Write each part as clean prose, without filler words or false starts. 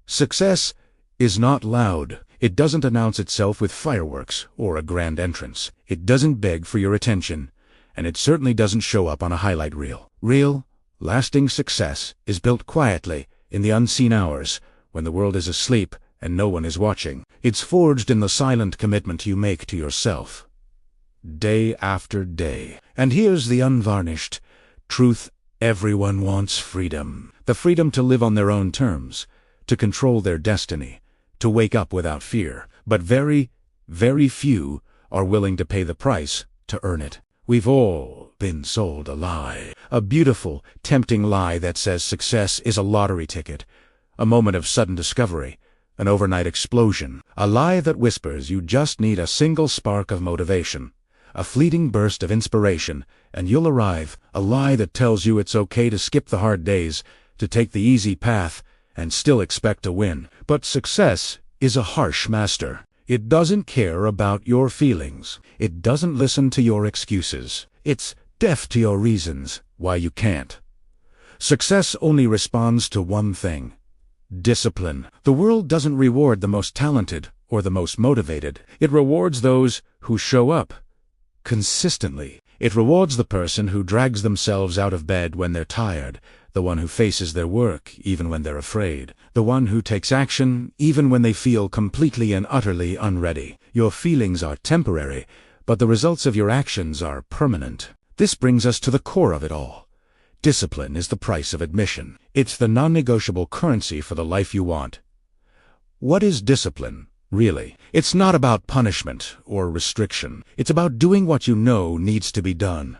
Success is not loud. It doesn't announce itself with fireworks or a grand entrance. It doesn't beg for your attention, and it certainly doesn't show up on a highlight reel. Real, lasting success is built quietly in the unseen hours when the world is asleep and no one is watching. It's forged in the silent commitment you make to yourself, day after day. And here's the unvarnished truth: everyone wants freedom. The freedom to live on their own terms, to control their destiny, to wake up without fear. But very, very few are willing to pay the price to earn it. We've all been sold a lie. A beautiful, tempting lie that says success is a lottery ticket, a moment of sudden discovery, an overnight explosion. A lie that whispers you just need a single spark of motivation, a fleeting burst of inspiration, and you'll arrive. A lie that tells you it's okay to skip the hard days, to take the easy path, and still expect to win. But success is a harsh master. It doesn't care about your feelings. It doesn't listen to your excuses. It's deaf to your reasons why you can't. Success only responds to one thing: discipline. The world doesn't reward the most talented or the most motivated. It rewards those who show up consistently. It rewards the person who drags themselves out of bed when they're tired, the one who faces their work even when they're afraid, the one who takes action even when they feel completely and utterly unready. Your feelings are temporary, but the results of your actions are permanent. This brings us to the core of it all. Discipline is the price of admission. It's the non-negotiable currency for the life you want. What is discipline, really? It's not about punishment or restriction. It's about doing what you know needs to be done,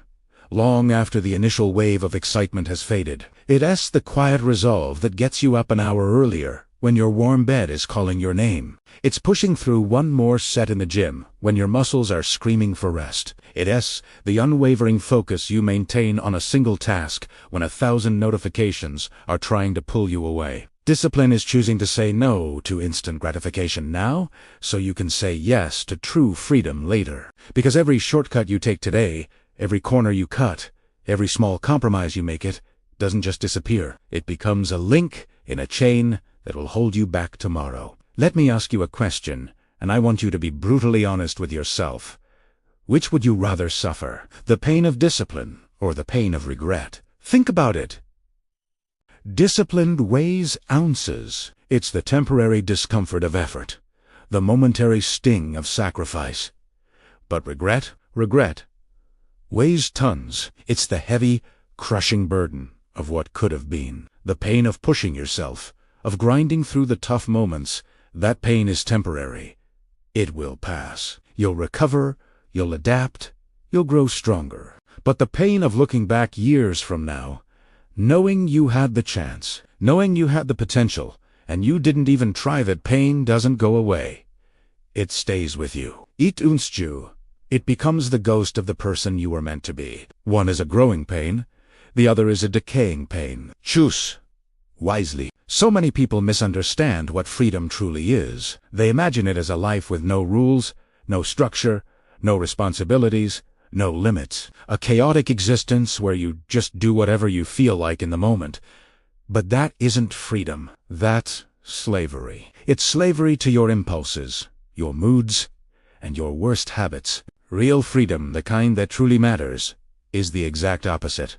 long after the initial wave of excitement has faded. It's the quiet resolve that gets you up an hour earlier when your warm bed is calling your name. It's pushing through one more set in the gym when your muscles are screaming for rest. It's the unwavering focus you maintain on a single task when 1,000 notifications are trying to pull you away. Discipline is choosing to say no to instant gratification now, so you can say yes to true freedom later. Because every shortcut you take today, every corner you cut, every small compromise you make, it doesn't just disappear. It becomes a link in a chain that will hold you back tomorrow. Let me ask you a question, and I want you to be brutally honest with yourself. Which would you rather suffer, the pain of discipline or the pain of regret? Think about it. Discipline weighs ounces. It's the temporary discomfort of effort, the momentary sting of sacrifice. But regret weighs tons. It's the heavy, crushing burden of what could have been. The pain of pushing yourself, of grinding through the tough moments. That pain is temporary. It will pass. You'll recover, you'll adapt, you'll grow stronger. But the pain of looking back years from now, knowing you had the chance, knowing you had the potential, and you didn't even try, that pain doesn't go away. It stays with you. It owns you. It becomes the ghost of the person you were meant to be. One is a growing pain, the other is a decaying pain. Choose wisely. So many people misunderstand what freedom truly is. They imagine it as a life with no rules, no structure, no responsibilities, no limits. A chaotic existence where you just do whatever you feel like in the moment. But that isn't freedom. That's slavery. It's slavery to your impulses, your moods, and your worst habits. Real freedom, the kind that truly matters, is the exact opposite.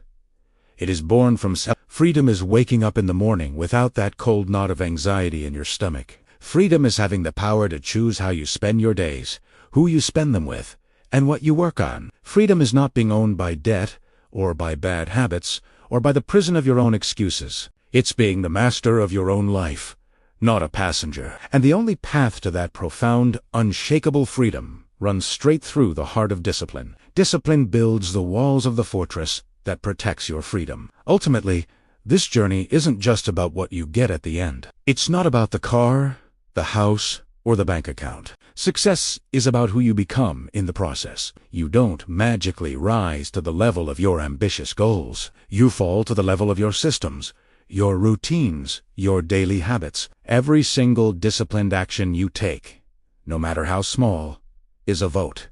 It is born from self. Freedom is waking up in the morning without that cold knot of anxiety in your stomach. Freedom is having the power to choose how you spend your days, who you spend them with, and what you work on. Freedom is not being owned by debt, or by bad habits, or by the prison of your own excuses. It's being the master of your own life, not a passenger. And the only path to that profound, unshakable freedom runs straight through the heart of discipline. Discipline builds the walls of the fortress that protects your freedom. Ultimately, this journey isn't just about what you get at the end. It's not about the car, the house, or the bank account. Success is about who you become in the process. You don't magically rise to the level of your ambitious goals. You fall to the level of your systems, your routines, your daily habits. Every single disciplined action you take, no matter how small, is a vote.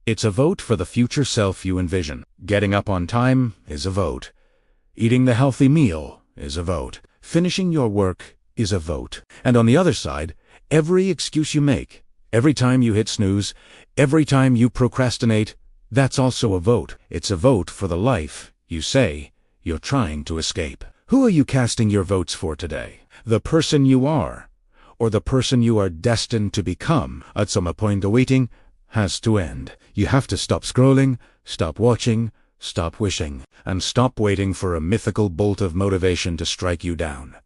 It's a vote for the future self you envision. Getting up on time is a vote. Eating the healthy meal is a vote. Finishing your work is a vote. And on the other side, every excuse you make, every time you hit snooze, every time you procrastinate, that's also a vote. It's a vote for the life you say you're trying to escape. Who are you casting your votes for today? The person you are, or the person you are destined to become? At some point, the waiting has to end. You have to stop scrolling, stop watching, stop wishing, and stop waiting for a mythical bolt of motivation to strike you down.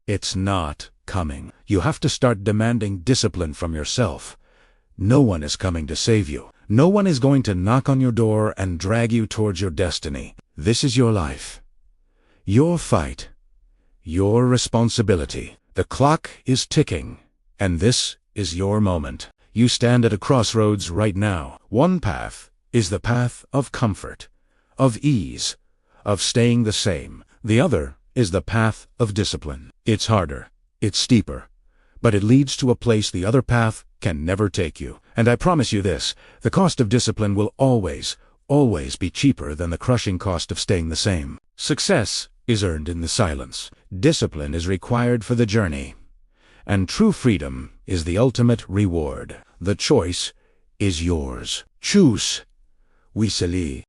It's not coming. You have to start demanding discipline from yourself. No one is coming to save you. No one is going to knock on your door and drag you towards your destiny. This is your life, your fight, your responsibility. The clock is ticking, and this is your moment. You stand at a crossroads right now. One path is the path of comfort, of ease, of staying the same. The other is the path of discipline. It's harder, it's steeper, but it leads to a place the other path can never take you. And I promise you this, the cost of discipline will always be cheaper than the crushing cost of staying the same. Success is earned in the silence. Discipline is required for the journey. And true freedom is the ultimate reward. The choice is yours. Choose wisely.